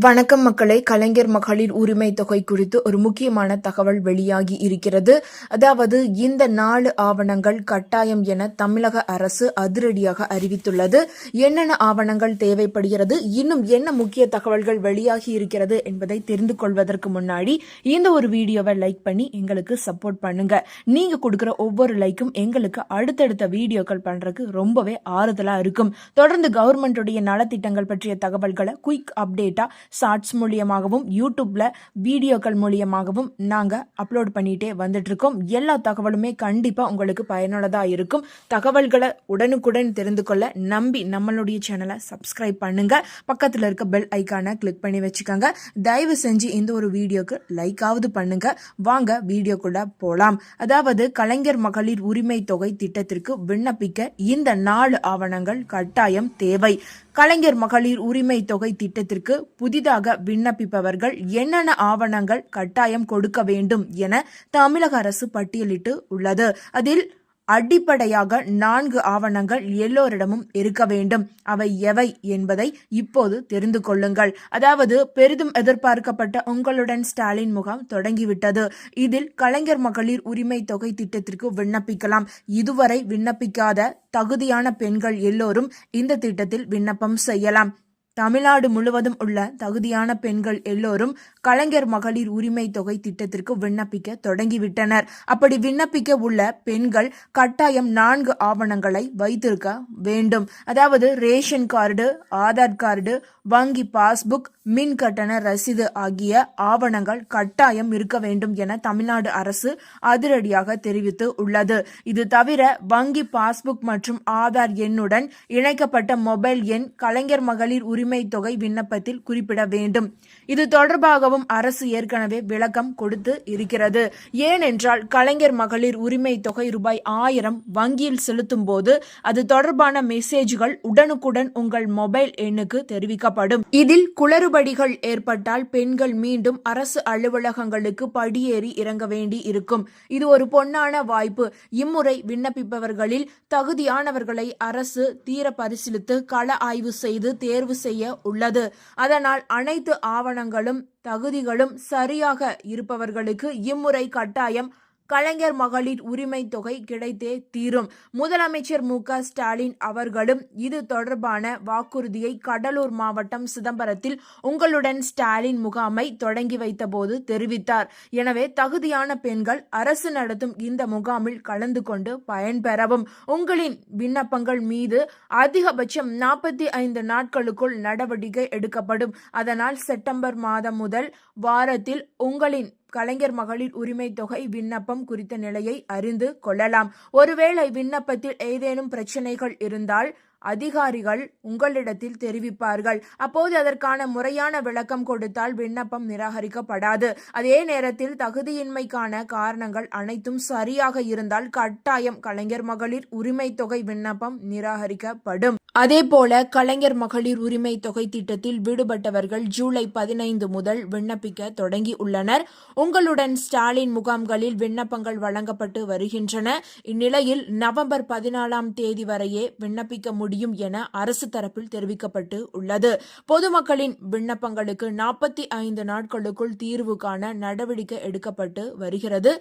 வணக்கம் மக்களே. கலைஞர் மகளிர் உரிமை தொகை குறித்து ஒரு முக்கியமான தகவல் வெளியாகி இருக்கிறது. அதாவது இந்த 4 ஆவணங்கள் கட்டாயம் என தமிழக அரசு அதிரடியாக அறிவித்துள்ளது. என்னென்ன ஆவணங்கள் தேவைப்படுகிறது, இன்னும் என்ன முக்கிய தகவல்கள் வெளியாகி இருக்கிறது என்பதை தெரிந்து கொள்வதற்கு முன்னாடி இந்த ஒரு வீடியோவை லைக் பண்ணி எங்களுக்கு சப்போர்ட் பண்ணுங்க. நீங்க கொடுக்குற ஒவ்வொரு லைக்கும் எங்களுக்கு அடுத்தடுத்த வீடியோக்கள் பண்றதுக்கு ரொம்பவே ஆறுதலா இருக்கும். தொடர்ந்து கவர்மெண்டுடைய நலத்திட்டங்கள் பற்றிய தகவல்களை குயிக் அப்டேட்டா ஷார்ட்ஸ் மூலியமாகவும் யூடியூப்ல வீடியோக்கள் மூலியமாகவும் நாங்க அப்லோட் பண்ணிட்டே வந்துட்டு இருக்கோம். எல்லா தகவலுமே கண்டிப்பா உங்களுக்கு பயனுள்ளதா இருக்கும். தகவல்களை உடனுக்குடன் தெரிந்து கொள்ள நம்பி நம்மளுடைய சேனலை சப்ஸ்கிரைப் பண்ணுங்க. பக்கத்துல இருக்க பெல் ஐக்கானை கிளிக் பண்ணி வச்சுக்கோங்க. தயவு செஞ்சு இந்த ஒரு வீடியோக்கு லைக்காவது பண்ணுங்க. வாங்க வீடியோக்குள்ள போலாம். அதாவது கலைஞர் மகளிர் உரிமை தொகை திட்டத்திற்கு விண்ணப்பிக்க இந்த 4 ஆவணங்கள் கட்டாயம் தேவை. கலைஞர் மகளிர் உரிமை தொகை திட்டத்திற்கு புதிதாக விண்ணப்பிப்பவர்கள் என்னென்ன ஆவணங்கள் கட்டாயம் கொடுக்க வேண்டும் என தமிழக அரசு பட்டியலிட்டு உள்ளது. அதில் அடிப்படையாக 4 ஆவணங்கள் எல்லோரிடமும் இருக்க வேண்டும். அவை எவை என்பதை இப்போது தெரிந்து கொள்ளுங்கள். அதாவது பெரிதும் எதிர்பார்க்கப்பட்ட உங்களுடன் ஸ்டாலின் முகாம் தொடங்கிவிட்டது. இதில் கலைஞர் மகளிர் உரிமை தொகை திட்டத்திற்கு விண்ணப்பிக்கலாம். இதுவரை விண்ணப்பிக்காத தகுதியான பெண்கள் எல்லோரும் இந்த திட்டத்தில் விண்ணப்பம் செய்யலாம். தமிழ்நாடு முழுவதும் உள்ள தகுதியான பெண்கள் எல்லோரும் கலைஞர் மகளிர் உரிமை தொகை திட்டத்திற்கு விண்ணப்பிக்க தொடங்கிவிட்டனர். அப்படி விண்ணப்பிக்க உள்ள பெண்கள் கட்டாயம் 4 ஆவணங்களை வைத்திருக்க வேண்டும். அதாவது ரேஷன் கார்டு, ஆதார் கார்டு, வங்கி பாஸ்புக், மின் கட்டண ரசீது ஆகிய ஆவணங்கள் கட்டாயம் இருக்க வேண்டும் என தமிழ்நாடு அரசு அதிரடியாக தெரிவித்து உள்ளது. இது தவிர வங்கி பாஸ்புக் மற்றும் ஆதார் எண்ணுடன் இணைக்கப்பட்ட மொபைல் எண் கலைஞர் மகளிர் உரிமை தொகை விண்ணப்பத்தில் குறிப்பிட வேண்டும். இது தொடர்பாகவும் அரசு ஏற்கனவே விளக்கம் கொடுத்து இருக்கிறது. ஏனென்றால் கலைஞர் மகளிர் உரிமை தொகை ரூபாய் 1000 வங்கியில் செலுத்தும் போது அது தொடர்பான மெசேஜ்கள் உடனுக்குடன் உங்கள் மொபைல் எண்ணுக்கு தெரிவிக்கப்படும். இதில் குளறுபடிகள் ஏற்பட்டால் பெண்கள் மீண்டும் அரசு அலுவலகங்களுக்கு படியேறி இறங்க வேண்டி இருக்கும். இது ஒரு பொன்னான வாய்ப்பு. இம்முறை விண்ணப்பிப்பவர்களில் தகுதியானவர்களை அரசு தீர பரிசீலித்து கள ஆய்வு செய்து தேர்வு செய்ய உள்ளது. அதனால் அனைத்து ஆவணங்களும் தகுதிகளும் சரியாக இருப்பவர்களுக்கு இம்முறை கட்டாயம் கலைஞர் மகளிர் உரிமை தொகை கிடைத்தே தீரும். முதலமைச்சர் மு.க. ஸ்டாலின் அவர்களும் இது தொடர்பான வாக்குறுதியை கடலூர் மாவட்டம் சிதம்பரத்தில் உங்களுடன் ஸ்டாலின் முகாமை தொடங்கி வைத்த போது தெரிவித்தார். எனவே தகுதியான பெண்கள் அரசு நடத்தும் இந்த முகாமில் கலந்து கொண்டு பயன்பெறவும். உங்களின் விண்ணப்பங்கள் மீது அதிகபட்சம் 45 நாட்களுக்குள் நடவடிக்கை எடுக்கப்படும். அதனால் செப்டம்பர் மாதம் முதல் வாரத்தில் உங்களின் கலைஞர் மகளிர் உரிமை தொகை விண்ணப்பம் குறித்த நிலையை அறிந்து கொள்ளலாம். ஒருவேளை விண்ணப்பத்தில் ஏதேனும் பிரச்சனைகள் இருந்தால் அதிகாரிகள் உங்களிடத்தில் தெரிவிப்பார்கள். அப்போது அதற்கான முறையான விளக்கம் கொடுத்தால் விண்ணப்பம் நிராகரிக்கப்படாது. அதே நேரத்தில் தகுதியின்மைக்கான காரணங்கள் அனைத்தும் சரியாக இருந்தால் கட்டாயம் கலைஞர் மகளிர் உரிமை தொகை விண்ணப்பம் நிராகரிக்கப்படும். அதேபோல கலைஞர் மகளிர் உரிமை தொகை திட்டத்தில் விடுபட்டவர்கள் ஜூலை 15 முதல் விண்ணப்பிக்க தொடங்கி உள்ளனர். உங்களுடன் ஸ்டாலின் முகாம்களில் விண்ணப்பங்கள் வழங்கப்பட்டு வருகின்றன. இந்நிலையில் நவம்பர் 14ஆம் தேதி வரையே விண்ணப்பிக்க முடியும் என அரசு தரப்பில் தெரிவிக்கப்பட்டு உள்ளது. பொதுமக்களின் விண்ணப்பங்களுக்கு 45 நாட்களுக்குள் தீர்வு காண நடவடிக்கை எடுக்கப்பட்டு வருகிறது.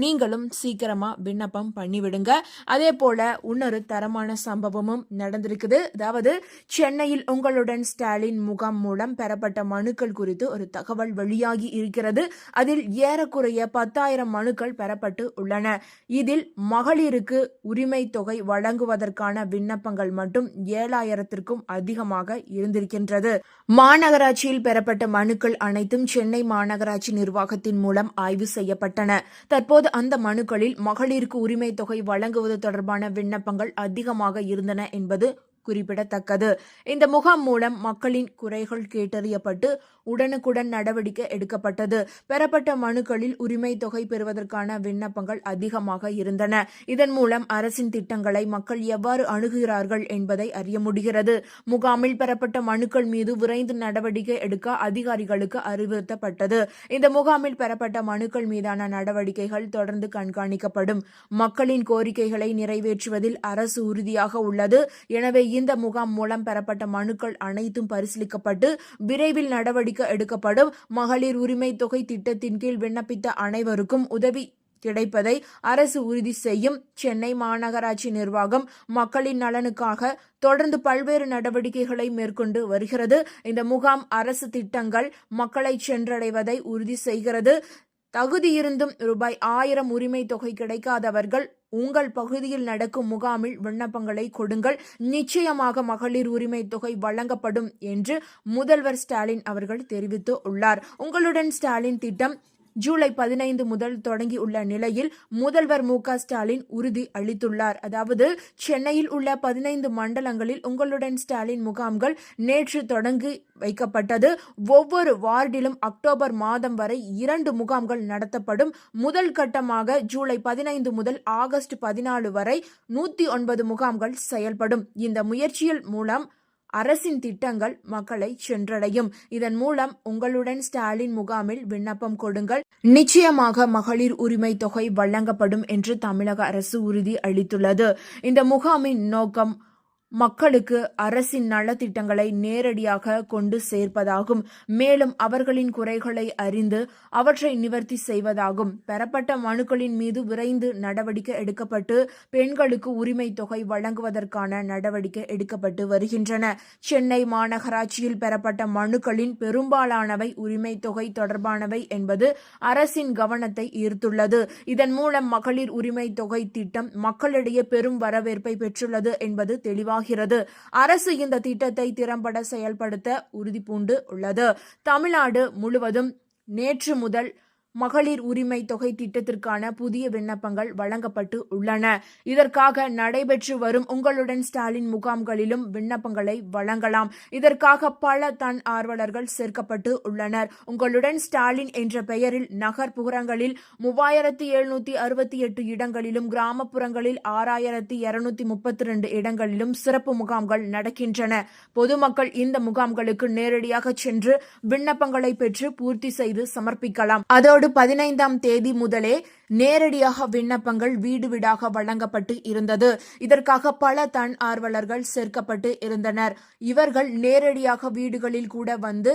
நீங்களும் சீக்கிரமா விண்ணப்பம் பண்ணிவிடுங்க. அதே போல இன்னொரு தரமான சம்பவமும் நடந்திருக்குது. அதாவது சென்னையில் உங்களுடன் ஸ்டாலின் முகாம் மூலம் பெறப்பட்ட மனுக்கள் குறித்து ஒரு தகவல் வெளியாகி இருக்கிறது. அதில் ஏறக்குறைய 10,000 மனுக்கள் பெறப்பட்டு உள்ளன. இதில் மகளிருக்கு உரிமை தொகை வழங்குவதற்கான விண்ணப்பங்கள் மட்டும் 7,000த்திற்கும் அதிகமாக இருந்திருக்கின்றது. மாநகராட்சியில் பெறப்பட்ட மனுக்கள் அனைத்தும் சென்னை மாநகராட்சி நிர்வாகத்தின் மூலம் ஆய்வு செய்யப்பட்டன. தற்போது அந்த மனுக்களில் மகளிருக்கு உரிமை தொகை வழங்குவது தொடர்பான விண்ணப்பங்கள் அதிகமாக இருந்தன என்பது குறிப்பிடத்தக்கது. இந்த முகாம் மூலம் மக்களின் குறைகள் கேட்டறியப்பட்டு உடனுக்குடன் நடவடிக்கை எடுக்கப்பட்டது. பெறப்பட்ட மனுக்களில் உரிமை தொகை பெறுவதற்கான விண்ணப்பங்கள் அதிகமாக இருந்தன. இதன் மூலம் அரசின் திட்டங்களை மக்கள் எவ்வாறு அணுகுகிறார்கள் என்பதை அறிய முடிகிறது. முகாமில் பெறப்பட்ட மனுக்கள் மீது விரைந்து நடவடிக்கை எடுக்க அதிகாரிகளுக்கு அறிவுறுத்தப்பட்டது. இந்த முகாமில் பெறப்பட்ட மனுக்கள் மீதான நடவடிக்கைகள் தொடர்ந்து கண்காணிக்கப்படும். மக்களின் கோரிக்கைகளை நிறைவேற்றுவதில் அரசு உறுதியாக உள்ளது. எனவே இந்த முகாம் மூலம் பெறப்பட்ட மனுக்கள் அனைத்தும் பரிசீலிக்கப்பட்டு விரைவில் நடவடிக்கை எடுக்கப்படும். மகளிர் உரிமை தொகை திட்டத்தின் கீழ் விண்ணப்பித்த அனைவருக்கும் உதவி கிடைப்பதை அரசு உறுதி செய்யும். சென்னை மாநகராட்சி நிர்வாகம் மக்களின் நலனுக்காக தொடர்ந்து பல்வேறு நடவடிக்கைகளை மேற்கொண்டு வருகிறது. இந்த முகாம் அரசு திட்டங்கள் மக்களை சென்றடைவதை உறுதி செய்கிறது. தகுதியிருந்தும் ரூபாய் 1000 உரிமை தொகை கிடைக்காதவர்கள் உங்கள் பகுதியில் நடக்கும் முகாமில் விண்ணப்பங்களை கொடுங்கள். நிச்சயமாக மகளிர் உரிமை தொகை வழங்கப்படும் என்று முதல்வர் ஸ்டாலின் அவர்கள் தெரிவித்து உள்ளார். உங்களுடன் ஸ்டாலின் திட்டம் ஜூலை 15 முதல் தொடங்கியுள்ள நிலையில் முதல்வர் மு.க. ஸ்டாலின் உறுதி அளித்துள்ளார். அதாவது சென்னையில் உள்ள 15 மண்டலங்களில் உங்களுடன் ஸ்டாலின் முகாம்கள் நேற்று தொடங்கி வைக்கப்பட்டது. ஒவ்வொரு வார்டிலும் அக்டோபர் மாதம் வரை 2 முகாம்கள் நடத்தப்படும். முதல் கட்டமாக ஜூலை 15 முதல் ஆகஸ்ட் 14 வரை 109 முகாம்கள் செயல்படும். இந்த முயற்சியில் மூலம் அரசின் திட்டங்கள் மக்களை சென்றடையும். இதன் மூலம் உங்களுடன் ஸ்டாலின் முகாமில் விண்ணப்பம் கொடுங்கள். நிச்சயமாக மகளிர் உரிமை தொகை வழங்கப்படும் என்று தமிழக அரசு உறுதி அளித்துள்ளது. இந்த முகாமின் நோக்கம் மக்களுக்கு அரசின் நலத்திட்டங்களை நேரடியாக கொண்டு சேர்ப்பதாகும். மேலும் அவர்களின் குறைகளை அறிந்து அவற்றை நிவர்த்தி செய்வதாகும். பெறப்பட்ட மனுக்களின் மீது விரைந்து நடவடிக்கை எடுக்கப்பட்டு பெண்களுக்கு உரிமை தொகை வழங்குவதற்கான நடவடிக்கை எடுக்கப்பட்டு வருகின்றன. சென்னை மாநகராட்சியில் பெறப்பட்ட மனுக்களின் பெரும்பாலானவை உரிமை தொகை தொடர்பானவை என்பது அரசின் கவனத்தை ஈர்த்துள்ளது. இதன் மூலம் மகளிர் உரிமை தொகை திட்டம் மக்களிடையே பெரும் வரவேற்பை பெற்றுள்ளது என்பது தெளிவாக அரசு இந்த திட்டத்தை திறம்பட செயல்படுத்த உறுதிபூண்டு உள்ளது. தமிழ்நாடு முழுவதும் நேற்று முதல் மகளிர் உரிமை தொகை திட்டத்திற்கான புதிய விண்ணப்பங்கள் வழங்கப்பட்டு உள்ளன. இதற்காக நடைபெற்று வரும் உங்களுடன் ஸ்டாலின் முகாம்களிலும் விண்ணப்பங்களை வழங்கலாம். இதற்காக பல தன் ஆர்வலர்கள் சேர்க்கப்பட்டு உள்ளனர். உங்களுடன் ஸ்டாலின் என்ற பெயரில் நகர்ப்புறங்களில் 3768 இடங்களிலும் கிராமப்புறங்களில் 6232 இடங்களிலும் சிறப்பு முகாம்கள் நடக்கின்றன. பொதுமக்கள் இந்த முகாம்களுக்கு நேரடியாக சென்று விண்ணப்பங்களை பெற்று பூர்த்தி செய்து சமர்ப்பிக்கலாம். அதோடு 15ஆம் தேதி முதலே நேரடியாக விண்ணப்பங்கள் வீடு வீடாக வழங்கப்பட்டு இருந்தது. இதற்காக பல தன் ஆர்வலர்கள் சேர்க்கப்பட்டு இருந்தனர். இவர்கள் நேரடியாக வீடுகளில் கூட வந்து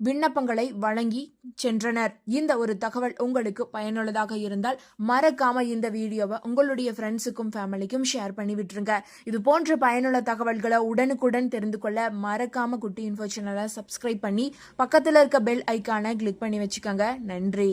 விண்ணப்பங்களை வழங்கி சென்றனர். இந்த ஒரு தகவல் உங்களுக்கு பயனுள்ளதாக இருந்தால் மறக்காம இந்த வீடியோவை உங்களுடைய ஃப்ரெண்ட்ஸுக்கும் ஃபேமிலிக்கும் ஷேர் பண்ணி விட்டுருங்க. இது போன்ற பயனுள்ள தகவல்களை உடனுக்குடன் தெரிந்து கொள்ள மறக்காம குட்டி இன்ஃபோ சேனலை சப்ஸ்கிரைப் பண்ணி பக்கத்தில் இருக்க பெல் ஐக்கானை கிளிக் பண்ணி வச்சுக்கோங்க. நன்றி.